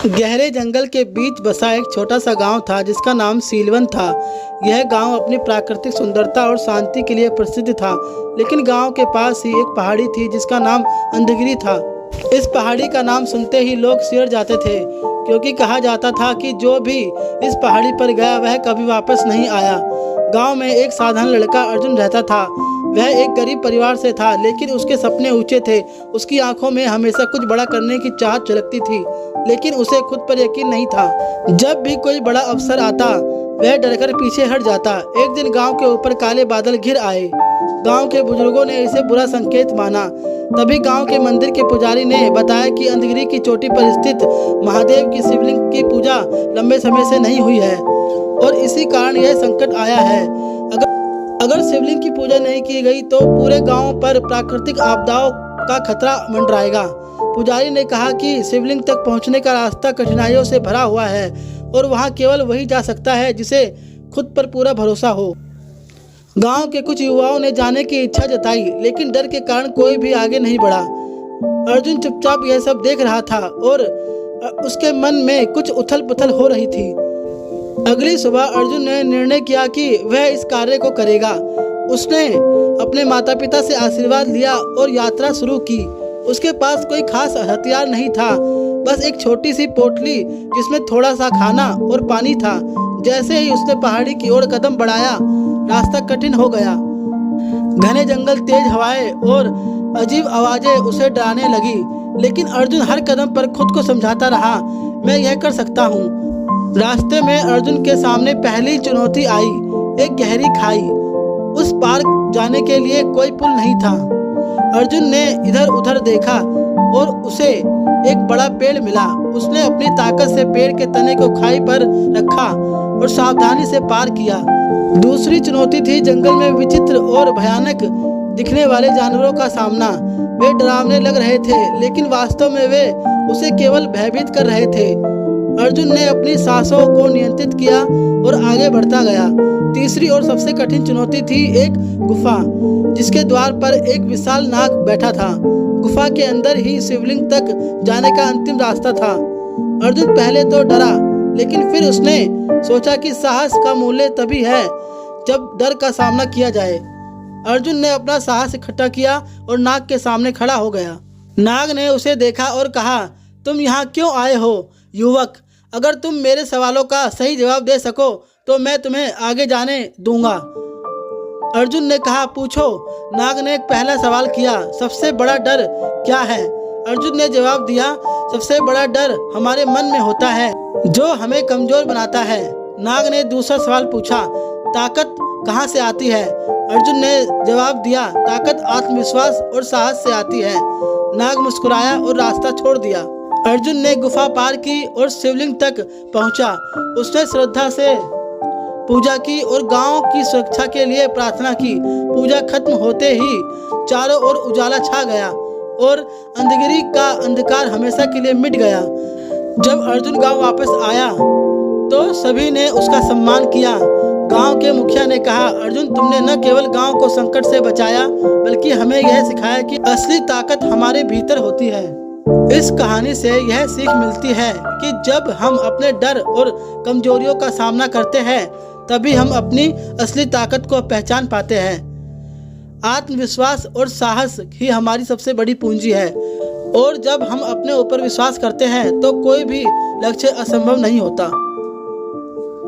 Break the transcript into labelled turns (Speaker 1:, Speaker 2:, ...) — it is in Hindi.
Speaker 1: गहरे जंगल के बीच बसा एक छोटा सा गांव था जिसका नाम सीलवन था। यह गांव अपनी प्राकृतिक सुंदरता और शांति के लिए प्रसिद्ध था, लेकिन गांव के पास ही एक पहाड़ी थी जिसका नाम अंधगिरी था। इस पहाड़ी का नाम सुनते ही लोग सिर जाते थे, क्योंकि कहा जाता था कि जो भी इस पहाड़ी पर गया वह कभी वापस नहीं आया। गांव में एक साधारण लड़का अर्जुन रहता था। वह एक गरीब परिवार से था, लेकिन उसके सपने ऊंचे थे। उसकी आंखों में हमेशा कुछ बड़ा करने की चाहत झलकती थी, लेकिन उसे खुद पर यकीन नहीं था। जब भी कोई बड़ा अवसर आता वह डरकर पीछे हट जाता। एक दिन गांव के ऊपर काले बादल घिर आए। गांव के बुजुर्गों ने इसे बुरा संकेत माना। तभी गांव के मंदिर के पुजारी ने बताया कि अंधगिरी की चोटी पर स्थित महादेव की शिवलिंग की पूजा लंबे समय से नहीं हुई है और इसी कारण यह संकट आया है। अगर शिवलिंग की पूजा नहीं की गई तो पूरे गांव पर प्राकृतिक आपदाओं का खतरा मंडराएगा। पुजारी ने कहा कि शिवलिंग तक पहुंचने का रास्ता कठिनाइयों से भरा हुआ है और वहां केवल वही जा सकता है जिसे खुद पर पूरा भरोसा हो। गांव के कुछ युवाओं ने जाने की इच्छा जताई, लेकिन डर के कारण कोई भी आगे नहीं बढ़ा। अर्जुन चुपचाप यह सब देख रहा था और उसके मन में कुछ उथल पुथल हो रही थी। अगली सुबह अर्जुन ने निर्णय किया कि वह इस कार्य को करेगा। उसने अपने माता पिता से आशीर्वाद लिया और यात्रा शुरू की। उसके पास कोई खास हथियार नहीं था, बस एक छोटी सी पोटली जिसमें थोड़ा सा खाना और पानी था। जैसे ही उसने पहाड़ी की ओर कदम बढ़ाया, रास्ता कठिन हो गया। घने जंगल, तेज हवाएं और अजीब आवाजें उसे डराने लगी, लेकिन अर्जुन हर कदम पर खुद को समझाता रहा, मैं यह कर सकता हूँ। रास्ते में अर्जुन के सामने पहली चुनौती आई, एक गहरी खाई। उस पार जाने के लिए कोई पुल नहीं था। अर्जुन ने इधर उधर देखा और उसे एक बड़ा पेड़ मिला। उसने अपनी ताकत से पेड़ के तने को खाई पर रखा और सावधानी से पार किया। दूसरी चुनौती थी जंगल में विचित्र और भयानक दिखने वाले जानवरों का सामना। वे डरावने लग रहे थे, लेकिन वास्तव में वे उसे केवल भयभीत कर रहे थे। अर्जुन ने अपनी सांसों को नियंत्रित किया और आगे बढ़ता गया। तीसरी और सबसे कठिन चुनौती थी एक गुफा, जिसके द्वार पर एक विशाल नाग बैठा था। गुफा के अंदर ही शिवलिंग तक जाने का अंतिम रास्ता था। अर्जुन पहले तो डरा, लेकिन फिर उसने सोचा कि साहस का मूल्य तभी है जब डर का सामना किया जाए। अर्जुन ने अपना साहस इकट्ठा किया और नाग के सामने खड़ा हो गया। नाग ने उसे देखा और कहा, तुम यहाँ क्यों आए हो युवक? अगर तुम मेरे सवालों का सही जवाब दे सको तो मैं तुम्हें आगे जाने दूंगा। अर्जुन ने कहा, पूछो। नाग ने एक पहला सवाल किया, सबसे बड़ा डर क्या है? अर्जुन ने जवाब दिया, सबसे बड़ा डर हमारे मन में होता है, जो हमें कमजोर बनाता है। नाग ने दूसरा सवाल पूछा, ताकत कहाँ से आती है? अर्जुन ने जवाब दिया, ताकत आत्मविश्वास और साहस से आती है। नाग मुस्कुराया और रास्ता छोड़ दिया। अर्जुन ने गुफा पार की और शिवलिंग तक पहुंचा। उसने श्रद्धा से पूजा की और गांव की सुरक्षा के लिए प्रार्थना की। पूजा खत्म होते ही चारों ओर उजाला छा गया और अंधगिरी का अंधकार हमेशा के लिए मिट गया। जब अर्जुन गांव वापस आया तो सभी ने उसका सम्मान किया। गांव के मुखिया ने कहा, अर्जुन, तुमने न केवल गांव को संकट से बचाया, बल्कि हमें यह सिखाया कि असली ताकत हमारे भीतर होती है। इस कहानी से यह सीख मिलती है कि जब हम अपने डर और कमजोरियों का सामना करते हैं, तभी हम अपनी असली ताकत को पहचान पाते हैं। आत्मविश्वास और साहस ही हमारी सबसे बड़ी पूंजी है, और जब हम अपने ऊपर विश्वास करते हैं तो कोई भी लक्ष्य असंभव नहीं होता।